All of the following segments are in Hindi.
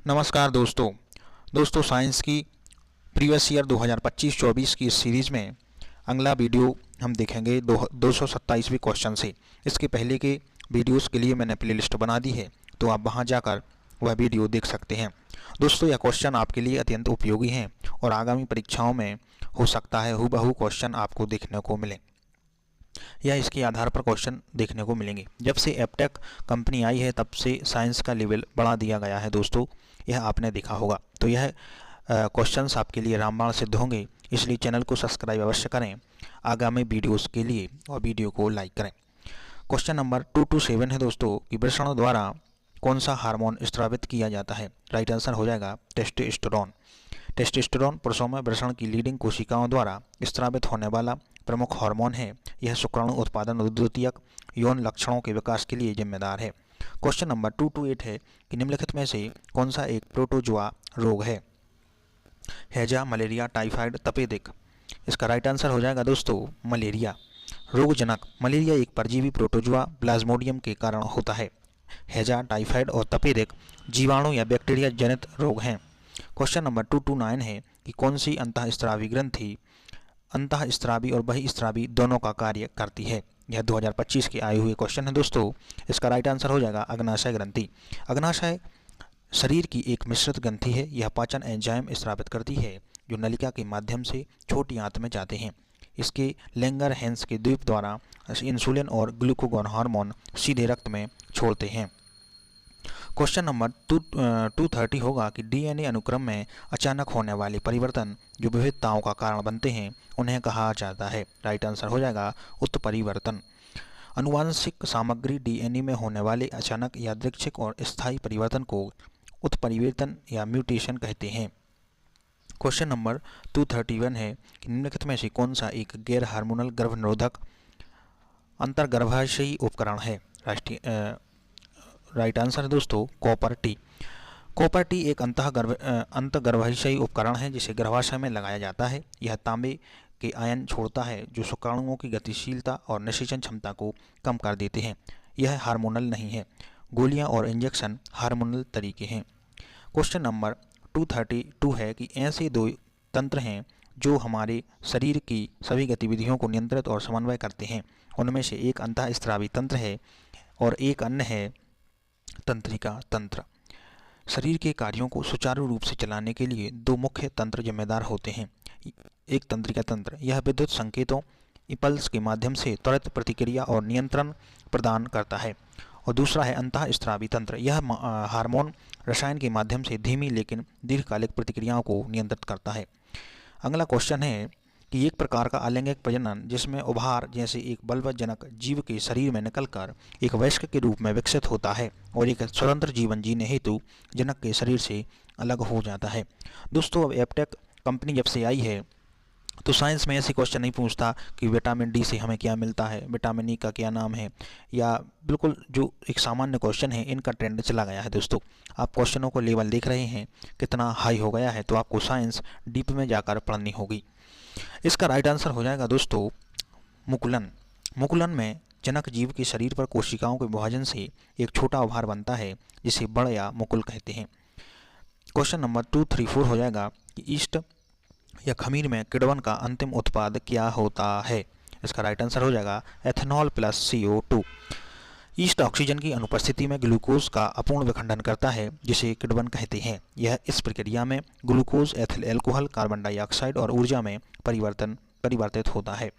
नमस्कार दोस्तों साइंस की प्रीवियस ईयर 2025-24 की इस सीरीज़ में अगला वीडियो हम देखेंगे 227वें क्वेश्चन से। इसके पहले के वीडियोस के लिए मैंने प्लेलिस्ट बना दी है, तो आप वहां जाकर वह वीडियो देख सकते हैं। दोस्तों, यह क्वेश्चन आपके लिए अत्यंत उपयोगी हैं और आगामी परीक्षाओं में हो सकता है हूबहू क्वेश्चन आपको देखने को मिले या इसके आधार पर क्वेश्चन देखने को मिलेंगे। जब से एप्टेक कंपनी आई है तब से साइंस का लेवल बढ़ा दिया गया है दोस्तों, यह आपने देखा होगा। तो यह क्वेश्चंस आपके लिए रामबाण सिद्ध होंगे, इसलिए चैनल को सब्सक्राइब अवश्य करें आगामी वीडियोस के लिए और वीडियो को लाइक करें। क्वेश्चन नंबर 227 है दोस्तों कि वृषण द्वारा कौन सा हार्मोन स्रावित किया जाता है। राइट आंसर हो जाएगा टेस्टोस्टेरोन। टेस्टोस्टेरोन पुरुषों में वृषण की लीडिंग कोशिकाओं द्वारा स्रावित होने वाला प्रमुख हार्मोन है। यह शुक्राणु उत्पादन और द्वितीयक यौन लक्षणों के विकास के लिए जिम्मेदार है। क्वेश्चन नंबर 228 है कि निम्नलिखित में से कौन सा एक प्रोटोजुआ रोग है। हैजा, मलेरिया, टाइफाइड, तपेदिक। इसका राइट आंसर हो जाएगा दोस्तों मलेरिया। रोगजनक मलेरिया एक परजीवी प्रोटोजुआ प्लाज्मोडियम के कारण होता है। हैजा, टाइफाइड और तपेदिक जीवाणु या बैक्टीरिया जनित रोग हैं। क्वेश्चन नंबर 229 है कि कौन सी अंतःस्रावी ग्रंथि अंतःस्रावी और बहिस्रावी दोनों का कार्य करती है। यह 2025 के आए हुए क्वेश्चन है दोस्तों। इसका राइट आंसर हो जाएगा अग्नाशय ग्रंथि। अग्नाशय शरीर की एक मिश्रित ग्रंथि है। यह पाचन एंजाइम स्रावित करती है जो नलिका के माध्यम से छोटी आंत में जाते हैं। इसके लैंगर-हैंस के द्वीप द्वारा इंसुलिन और ग्लूकागॉन हार्मोन सीधे रक्त में छोड़ते हैं। क्वेश्चन नंबर 230 होगा कि डीएनए अनुक्रम में अचानक होने वाले परिवर्तन जो विविधताओं का कारण बनते हैं उन्हें कहा जाता है। राइट आंसर हो जाएगा उत्परिवर्तन। आनुवांशिक सामग्री डीएनए में होने वाले अचानक यादृच्छिक और स्थायी परिवर्तन को उत्परिवर्तन या म्यूटेशन कहते हैं। क्वेश्चन नंबर 231 है कि निम्नलिखित में से कौन सा एक गैर हार्मोनल गर्भनिरोधक अंतर्गर्भाशयी उपकरण है। राइट आंसर है दोस्तों कॉपर टी। कॉपर टी एक अंतर्गर्भाशयी उपकरण है जिसे गर्भाशय में लगाया जाता है। यह तांबे के आयन छोड़ता है जो शुक्राणुओं की गतिशीलता और निषेचन क्षमता को कम कर देते हैं। यह हार्मोनल नहीं है। गोलियां और इंजेक्शन हार्मोनल तरीके हैं। क्वेश्चन नंबर 232 है कि ऐसे दो तंत्र हैं जो हमारे शरीर की सभी गतिविधियों को नियंत्रित और समन्वय करते हैं। उनमें से एक अंतःस्रावी तंत्र है और एक अन्य है तंत्रिका तंत्र। शरीर के कार्यों को सुचारू रूप से चलाने के लिए दो मुख्य तंत्र जिम्मेदार होते हैं। एक तंत्रिका तंत्र, यह विद्युत संकेतों इम्पल्स के माध्यम से त्वरित प्रतिक्रिया और नियंत्रण प्रदान करता है, और दूसरा है अंतःस्रावी तंत्र। यह हार्मोन रसायन के माध्यम से धीमी लेकिन दीर्घकालिक प्रतिक्रियाओं को नियंत्रित करता है। अगला क्वेश्चन है कि एक प्रकार का अलैंगिक प्रजनन जिसमें उभार जैसे एक बलवतजनक जीव के शरीर में निकलकर एक वयस्क के रूप में विकसित होता है और एक स्वतंत्र जीवन जीने हेतु जनक के शरीर से अलग हो जाता है। दोस्तों, अब एप्टेक कंपनी जब से आई है तो साइंस में ऐसे क्वेश्चन नहीं पूछता कि विटामिन डी से हमें क्या मिलता है, विटामिन ई का क्या नाम है, या बिल्कुल जो एक सामान्य क्वेश्चन है इनका ट्रेंड चला गया है। दोस्तों, आप क्वेश्चनों को लेवल देख रहे हैं कितना हाई हो गया है, तो आपको साइंस डीप में जाकर पढ़नी होगी। इसका राइट आंसर हो जाएगा दोस्तों मुकुलन। मुकुलन में जनक जीव के शरीर पर कोशिकाओं के विभाजन से एक छोटा उभार बनता है जिसे बड़ या मुकुल कहते हैं। क्वेश्चन नंबर 234 हो जाएगा कि ईस्ट या खमीर में किण्वन का अंतिम उत्पाद क्या होता है। इसका राइट आंसर हो जाएगा ethanol plus CO2। East oxygen की अनुपस्थिति में ग्लूकोज का अपूर्ण विखंडन करता है जिसे किण्वन कहते हैं। यह इस प्रक्रिया में glucose, ethyl alcohol, carbon dioxide और ऊर्जा में परिवर्तित होता है।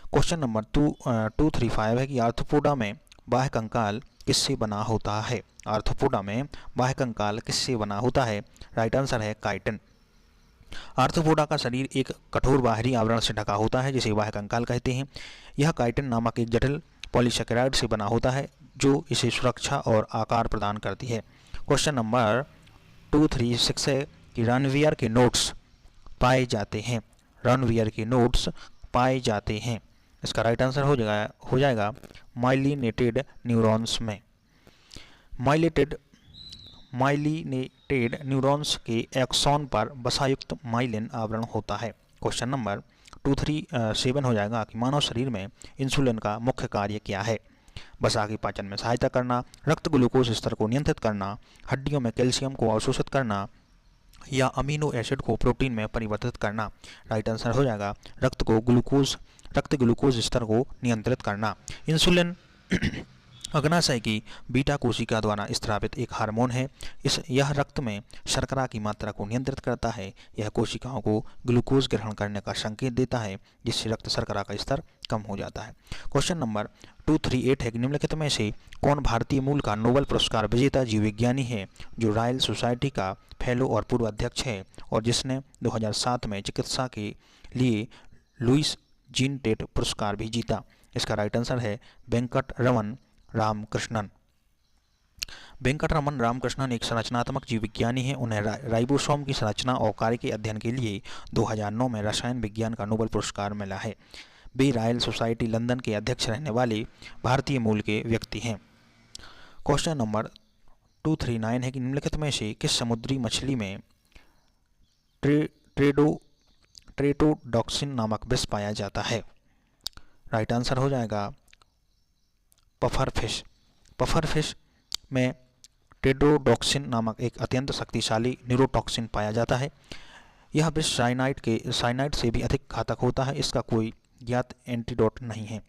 क्वेश्चन नंबर 235 है कि आर्थ्रोपोडा में बाह्य कंकाल किससे बना होता है। आर्थ्रोपोडा में बाह्य कंकाल किससे बना होता है। राइट आंसर है काइटिन। आर्थ्रोपोडा का शरीर एक कठोर बाहरी आवरण से ढका होता है जिसे बाह्य कंकाल कहते हैं। यह काइटिन नामक एक जटिल पॉलीसेकेराइड से बना होता है जो इसे सुरक्षा और आकार प्रदान करती है। क्वेश्चन नंबर 236 है कि रनवियर के नोड्स पाए जाते हैं। रनवियर के नोड्स पाए जाते हैं। इसका राइट आंसर हो जाएगा माइलिनेटेड न्यूरॉन्स में। माइलिनेटेड न्यूरॉन्स के एक्सॉन पर वसायुक्त माइलिन आवरण होता है। क्वेश्चन नंबर 237 हो जाएगा कि मानव शरीर में इंसुलिन का मुख्य कार्य क्या है। वसा के पाचन में सहायता करना, रक्त ग्लूकोज स्तर को नियंत्रित करना, हड्डियों में कैल्शियम को अवशोषित करना या अमीनो एसिड को प्रोटीन में परिवर्तित करना। राइट आंसर हो जाएगा रक्त ग्लूकोज स्तर को नियंत्रित करना। इंसुलिन अग्नाशय की बीटा कोशिका द्वारा स्रावित एक हार्मोन है। यह रक्त में शर्करा की मात्रा को नियंत्रित करता है। यह कोशिकाओं को ग्लूकोज ग्रहण करने का संकेत देता है, जिससे रक्त शर्करा का स्तर कम हो जाता है। क्वेश्चन नंबर 238 है कि निम्नलिखित में से कौन भारतीय मूल का नोबेल पुरस्कार विजेता जीव विज्ञानी है जो रॉयल सोसाइटी का फेलो और पूर्व अध्यक्ष है और जिसने 2007 में चिकित्सा के लिए लुईस जीन टेट पुरस्कार भी जीता। इसका राइट आंसर है वेंकटरमन रामकृष्णन। वेंकटरमन रामकृष्णन एक संरचनात्मक जीव विज्ञानी हैं। उन्हें राइबोसोम की संरचना और कार्य के अध्ययन के लिए 2009 में रसायन विज्ञान का नोबेल पुरस्कार मिला है। वे रॉयल सोसाइटी लंदन के अध्यक्ष रहने वाले भारतीय मूल के व्यक्ति हैं। क्वेश्चन नंबर 239 है कि निम्नलिखित में से किस समुद्री मछली में ट्रेटोडॉक्सिन नामक विष पाया जाता है। राइट आंसर हो जाएगा पफर फिश में ट्रेटोडॉक्सिन नामक एक अत्यंत शक्तिशाली न्यूरोटॉक्सिन पाया जाता है। यह विष साइनाइड से भी अधिक घातक होता है। इसका कोई ज्ञात एंटीडोट नहीं है।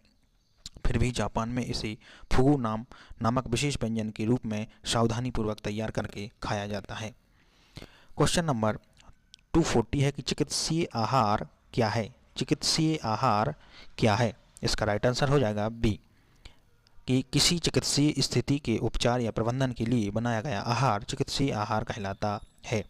फिर भी जापान में इसे फुगु नामक विशेष व्यंजन के रूप में सावधानीपूर्वक तैयार करके खाया जाता है। क्वेश्चन नंबर 240 है कि चिकित्सीय आहार क्या है। इसका राइट आंसर हो जाएगा बी, कि किसी चिकित्सीय स्थिति के उपचार या प्रबंधन के लिए बनाया गया आहार चिकित्सीय आहार कहलाता है।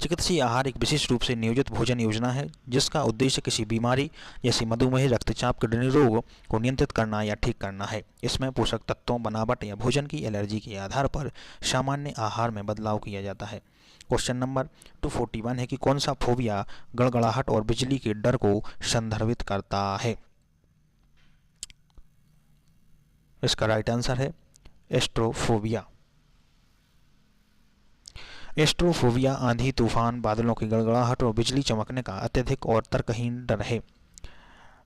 चिकित्सीय आहार एक विशेष रूप से नियोजित भोजन योजना है जिसका उद्देश्य किसी बीमारी जैसे मधुमेह, रक्तचाप, किडनी रोग को नियंत्रित करना या ठीक करना है। इसमें पोषक तत्वों, बनावट या भोजन की एलर्जी के आधार पर सामान्य आहार में बदलाव किया जाता है। क्वेश्चन नंबर 241 है कि कौन सा फोबिया गड़गड़ाहट और बिजली के डर को संदर्भित करता है। इसका राइट आंसर है एस्ट्रोफोबिया। एस्ट्रोफोबिया आंधी, तूफान, बादलों की गड़गड़ाहट और बिजली चमकने का अत्यधिक और तर्कहीन डर है।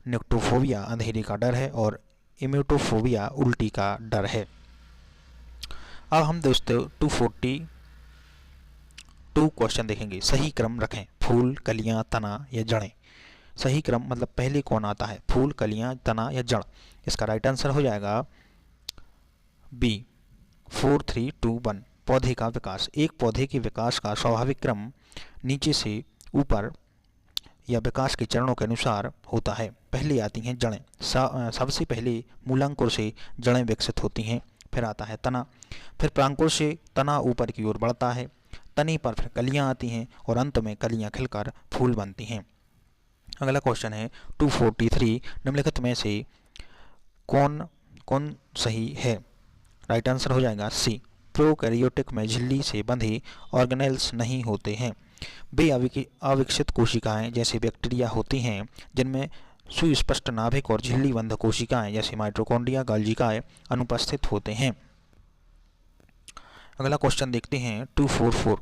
निक्टोफोबिया अंधेरे का डर है और इम्यूटोफोबिया उल्टी का डर है। अब हम दोस्तों 242 क्वेश्चन देखेंगे। सही क्रम रखें, फूल, कलियां, तना या जड़ें। सही क्रम मतलब पहले कौन आता है, फूल, कलियां, तना या जड़। इसका राइट आंसर हो जाएगा बी 4, 3, 2, 1। पौधे का विकास। एक पौधे के विकास का स्वाभाविक क्रम नीचे से ऊपर या विकास के चरणों के अनुसार होता है। पहले आती हैं जड़ें। सबसे पहले मूलांकुर से जड़ें विकसित होती हैं, फिर आता है तना, फिर प्रांकुर से तना ऊपर की ओर बढ़ता है, तने पर फिर कलियां आती हैं और अंत में कलियां खिलकर फूल बनती हैं। अगला क्वेश्चन है 243। निम्नलिखित में से कौन सही है। राइट आंसर हो जाएगा सी, प्रोकैरियोटिक में झिल्ली से बंधे ऑर्गेनेल्स नहीं होते हैं। वे अविकसित कोशिकाएं जैसे बैक्टीरिया होती हैं जिनमें सुस्पष्ट नाभिक और झिल्लीबंध कोशिकाएं जैसे माइटोकॉन्ड्रिया, गाल्जिकाएं अनुपस्थित होते हैं। अगला क्वेश्चन देखते हैं 244।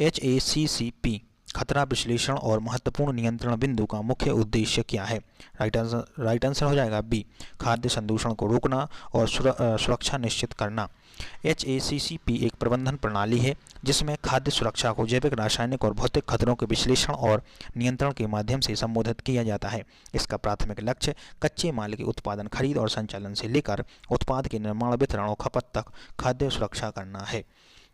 HACCP खतरा विश्लेषण और महत्वपूर्ण नियंत्रण बिंदु का मुख्य उद्देश्य क्या है। राइट आंसर हो जाएगा बी, खाद्य संदूषण को रोकना और सुरक्षा निश्चित करना। HACCP एक प्रबंधन प्रणाली है जिसमें खाद्य सुरक्षा को जैविक, रासायनिक और भौतिक खतरों के विश्लेषण और नियंत्रण के माध्यम से संबोधित किया जाता है। इसका प्राथमिक लक्ष्य कच्चे माल के उत्पादन, खरीद और संचालन से लेकर उत्पाद के निर्माण, वितरण और खपत तक खाद्य सुरक्षा करना है।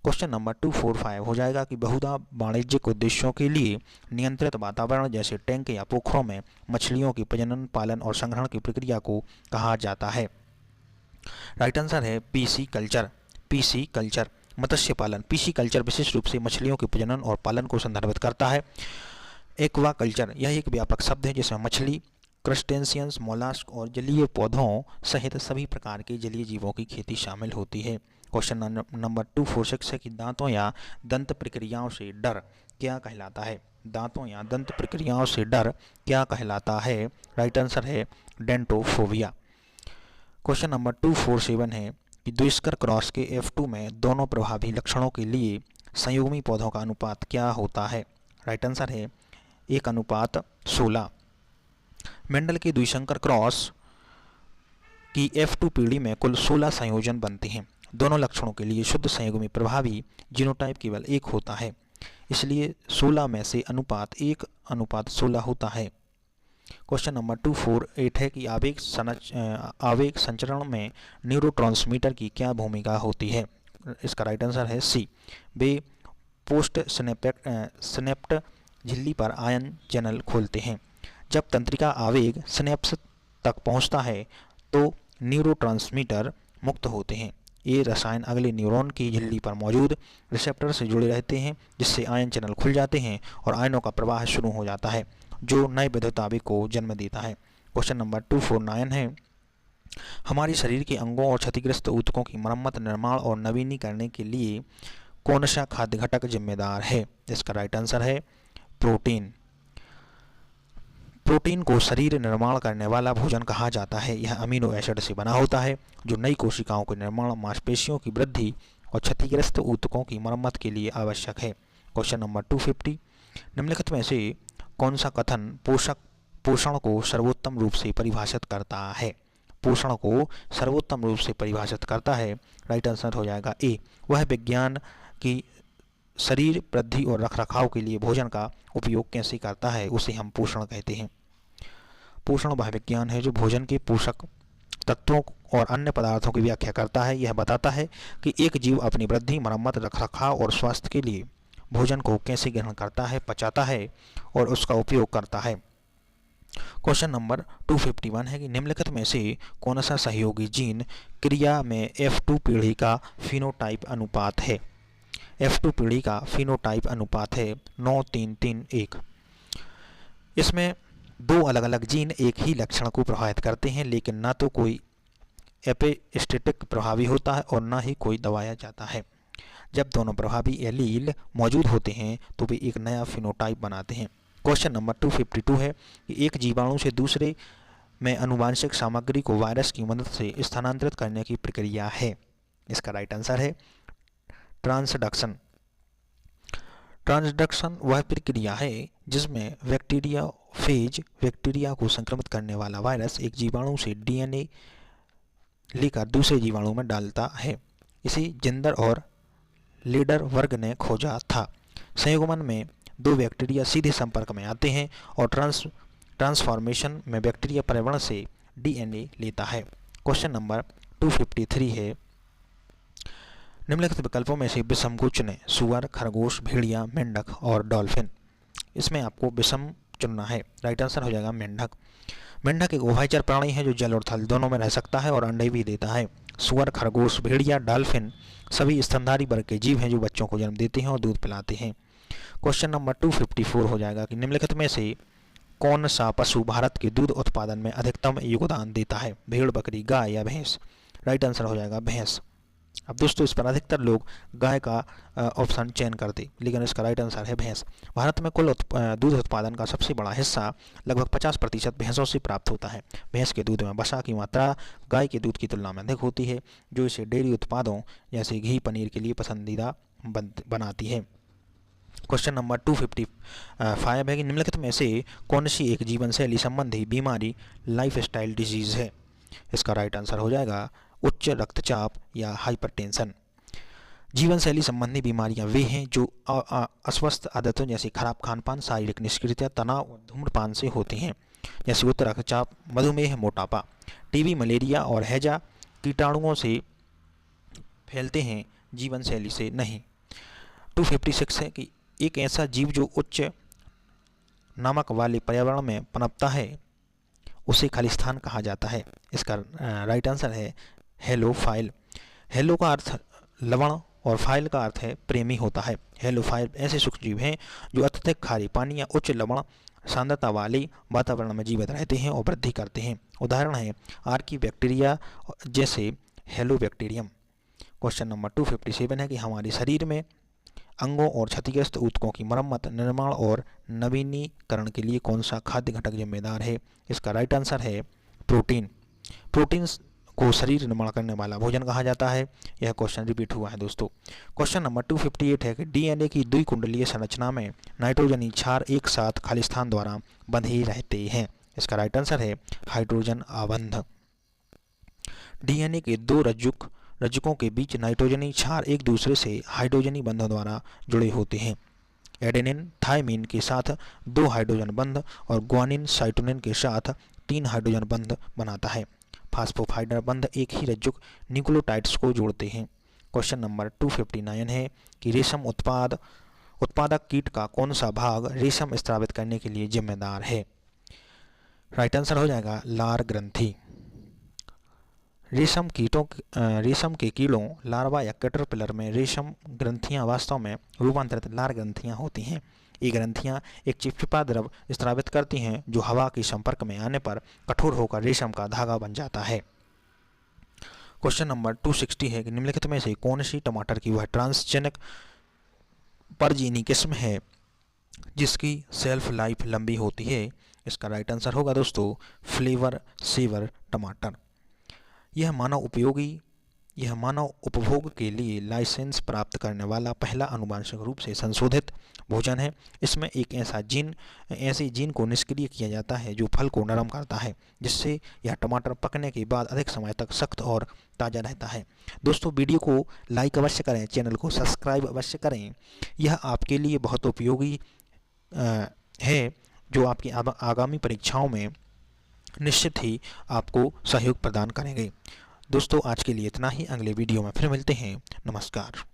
क्वेश्चन नंबर 245 हो जाएगा कि बहुधा वाणिज्यिक उद्देश्यों के लिए नियंत्रित वातावरण जैसे टैंक या पोखरों में मछलियों की प्रजनन, पालन और संग्रहण की प्रक्रिया को कहा जाता है। राइट आंसर है पीसी कल्चर मत्स्य पालन। पीसी कल्चर विशेष रूप से मछलियों के प्रजनन और पालन को संदर्भित करता है। एक्वा कल्चर यह एक व्यापक शब्द है जिसमें मछली, क्रस्टेशियंस, मोलास्क और जलीय पौधों सहित सभी प्रकार के जलीय जीवों की खेती शामिल होती है। क्वेश्चन नंबर 246 है कि दांतों या दंत प्रक्रियाओं से डर क्या कहलाता है। दांतों या दंत प्रक्रियाओं से डर क्या कहलाता है। राइट आंसर है डेंटोफोबिया। क्वेश्चन नंबर 247 है कि द्विस्कर क्रॉस के F2 में दोनों प्रभावी लक्षणों के लिए संयुग्मी पौधों का अनुपात क्या होता है। राइट आंसर है 1:16। मेंडल के द्विसंकर क्रॉस कि F2 पीढ़ी में कुल 16 संयोजन बनते हैं। दोनों लक्षणों के लिए शुद्ध संयोग में प्रभावी जीनोटाइप केवल एक होता है, इसलिए 16 में से अनुपात 1:16 होता है। क्वेश्चन नंबर 248 है कि आवेग संचरण में न्यूरोट्रांसमीटर की क्या भूमिका होती है। इसका राइट आंसर है सी। वे पोस्ट सिनेप्ट झिल्ली पर आयन चैनल खोलते हैं। जब तंत्रिका आवेग सिनेप्स तक पहुंचता है तो न्यूरोट्रांसमीटर मुक्त होते हैं। ये रसायन अगले न्यूरॉन की झिल्ली पर मौजूद रिसेप्टर से जुड़े रहते हैं, जिससे आयन चैनल खुल जाते हैं और आयनों का प्रवाह शुरू हो जाता है, जो नए विद्युत आवेग को जन्म देता है। क्वेश्चन नंबर 249 है, हमारे शरीर के अंगों और क्षतिग्रस्त ऊतकों की मरम्मत, निर्माण और नवीनीकरण के लिए कौन सा खाद्य घटक जिम्मेदार है। इसका राइट आंसर है प्रोटीन। प्रोटीन को शरीर निर्माण करने वाला भोजन कहा जाता है। यह अमीनो एसिड से बना होता है, जो नई कोशिकाओं के निर्माण, मांसपेशियों की वृद्धि और क्षतिग्रस्त ऊतकों की मरम्मत के लिए आवश्यक है। क्वेश्चन नंबर 250, निम्नलिखित में से कौन सा कथन पोषण को सर्वोत्तम रूप से परिभाषित करता है। पोषण को सर्वोत्तम रूप से परिभाषित करता है, राइट आंसर हो जाएगा ए। वह विज्ञान की शरीर वृद्धि और रखरखाव के लिए भोजन का उपयोग कैसे करता है, उसे हम पोषण कहते हैं। पोषण वह विज्ञान है जो भोजन के पोषक तत्वों और अन्य पदार्थों की व्याख्या करता है। यह बताता है कि एक जीव अपनी वृद्धि, मरम्मत, रखरखाव और स्वास्थ्य के लिए भोजन को कैसे ग्रहण करता है, पचाता है और उसका उपयोग करता है। क्वेश्चन नंबर 251 है कि निम्नलिखित में से कौन सा सहयोगी जीन क्रिया में F2 पीढ़ी का फिनोटाइप अनुपात है। F2 पीढ़ी का फिनोटाइप अनुपात है 9:3:3:1। इसमें दो अलग अलग जीन एक ही लक्षण को प्रभावित करते हैं, लेकिन ना तो कोई एपिस्टेटिक प्रभावी होता है और ना ही कोई दबाया जाता है। जब दोनों प्रभावी एलील मौजूद होते हैं तो वे एक नया फिनोटाइप बनाते हैं। क्वेश्चन नंबर 252 है कि एक जीवाणु से दूसरे में आनुवांशिक सामग्री को वायरस की मदद से स्थानांतरित करने की प्रक्रिया है। इसका राइट आंसर है ट्रांसडक्शन। ट्रांसडक्शन वह प्रक्रिया है जिसमें बैक्टीरिया को संक्रमित करने वाला वायरस एक जीवाणु से डीएनए लेकर दूसरे जीवाणु में डालता है। इसे जेंडर और लीडर वर्ग ने खोजा था। संयुग्मन में दो बैक्टीरिया सीधे संपर्क में आते हैं और ट्रांसफॉर्मेशन में बैक्टीरिया पर्यावरण से डीएनए लेता है। क्वेश्चन नंबर 253 है, निम्नलिखित विकल्पों में से विषम को चुनें। सुअर, खरगोश, भेड़िया, मेंढक और डॉल्फिन। इसमें आपको विषम चुनना है, राइट आंसर हो जाएगा मेंढक। मेंढक एक उभयचर प्राणी है जो जल और थल दोनों में रह सकता है और अंडे भी देता है। सुअर, खरगोश, भेड़िया, डॉल्फिन सभी स्तनधारी वर्ग के जीव हैं जो बच्चों को जन्म देते हैं और दूध पिलाते हैं। क्वेश्चन नंबर 254 हो जाएगा कि निम्नलिखित में से कौन सा पशु भारत के दूध उत्पादन में अधिकतम योगदान देता है। भेड़, बकरी, गाय या भैंस। राइट आंसर हो जाएगा भैंस। अब दोस्तों इस पर अधिकतर लोग गाय का ऑप्शन चयन करते, लेकिन इसका राइट आंसर है भैंस। भारत में कुल दूध उत्पादन का सबसे बड़ा हिस्सा लगभग 50% भैंसों से प्राप्त होता है। भैंस के दूध में वसा की मात्रा गाय के दूध की तुलना में अधिक होती है, जो इसे डेयरी उत्पादों जैसे घी, पनीर के लिए पसंदीदा बनाती है। क्वेश्चन नंबर 255 है कि निम्नलिखित में से कौन सी एक जीवन शैली संबंधी बीमारी लाइफस्टाइल डिजीज है। इसका राइट आंसर हो जाएगा उच्च रक्तचाप या हाइपरटेंशन। जीवन शैली संबंधी बीमारियां वे हैं जो अस्वस्थ आदतों जैसे खराब खानपान, शारीरिक निष्क्रियता, तनाव और धूम्रपान से होती हैं, जैसे उच्च रक्तचाप, मधुमेह, मोटापा। टीबी, मलेरिया और हैजा कीटाणुओं से फैलते हैं, जीवन शैली से नहीं। 256 है कि एक ऐसा जीव जो उच्च नमक वाले पर्यावरण में पनपता है उसे खालिस्तान कहा जाता है। इसका राइट आंसर है हेलोफाइल। हेलो का अर्थ लवण और फाइल का अर्थ है प्रेमी होता है। हेलोफाइल ऐसे सूक्ष्मजीव हैं जो अत्यधिक खारे पानी या उच्च लवण सांद्रता वाले वातावरण में जीवित रहते हैं और वृद्धि करते हैं। उदाहरण है आर्की बैक्टीरिया जैसे हेलोबैक्टीरियम। क्वेश्चन नंबर 257 है कि हमारे शरीर में अंगों और क्षतिग्रस्त ऊतकों की मरम्मत, निर्माण और नवीनीकरण के लिए कौन सा खाद्य घटक जिम्मेदार है। इसका राइट आंसर है प्रोटीन। प्रोटीन को शरीर निर्माण करने वाला भोजन कहा जाता है। यह क्वेश्चन रिपीट हुआ है दोस्तों। क्वेश्चन नंबर 258 है कि डीएनए की द्विकुंडलीय संरचना में नाइट्रोजनी क्षार एक साथ खालिस्तान द्वारा बंधे रहते हैं। इसका राइट आंसर है हाइड्रोजन आबंध। डीएनए के दो रज्जुकों के बीच नाइट्रोजनी क्षार एक दूसरे से हाइड्रोजनी बंधों द्वारा जुड़े होते हैं। एडेनिन थायमिन के साथ 2 हाइड्रोजन बंध और ग्वानिन साइटोसिन के साथ 3 हाइड्रोजन बंध बनाता है। फास्फोफाइडर बंध एक ही रज्जुक न्यूक्लियोटाइड्स को जोड़ते हैं। क्वेश्चन नंबर 259 है कि रेशम उत्पादक कीट का कौन सा भाग रेशम स्रावित करने के लिए जिम्मेदार है? राइट आंसर हो जाएगा लार ग्रंथि। रेशम के कीड़ों लार्वा या कैटरपिलर में रेशम ग्रंथियां वास्तव में रूपांतरित लार ग्रंथियां होती हैं। ये ग्रंथियां एक चिपचिपा द्रव स्रावित करती हैं जो हवा के संपर्क में आने पर कठोर होकर रेशम का धागा बन जाता है। क्वेश्चन नंबर 260 है कि निम्नलिखित में से कौन सी टमाटर की वह ट्रांसजेनिक परजीवी किस्म है जिसकी सेल्फ लाइफ लंबी होती है? इसका राइट आंसर होगा दोस्तों फ्लेवर सेवर टमाटर। यह मानव उपभोग के लिए लाइसेंस प्राप्त करने वाला पहला आनुवंशिक रूप से संशोधित भोजन है। इसमें एक ऐसे जीन को निष्क्रिय किया जाता है जो फल को नरम करता है, जिससे यह टमाटर पकने के बाद अधिक समय तक सख्त और ताज़ा रहता है। दोस्तों वीडियो को लाइक अवश्य करें, चैनल को सब्सक्राइब अवश्य करें। यह आपके लिए बहुत उपयोगी है जो आपकी आगामी परीक्षाओं में निश्चित ही आपको सहयोग प्रदान करेंगे। दोस्तों आज के लिए इतना ही, अगले वीडियो में फिर मिलते हैं। नमस्कार।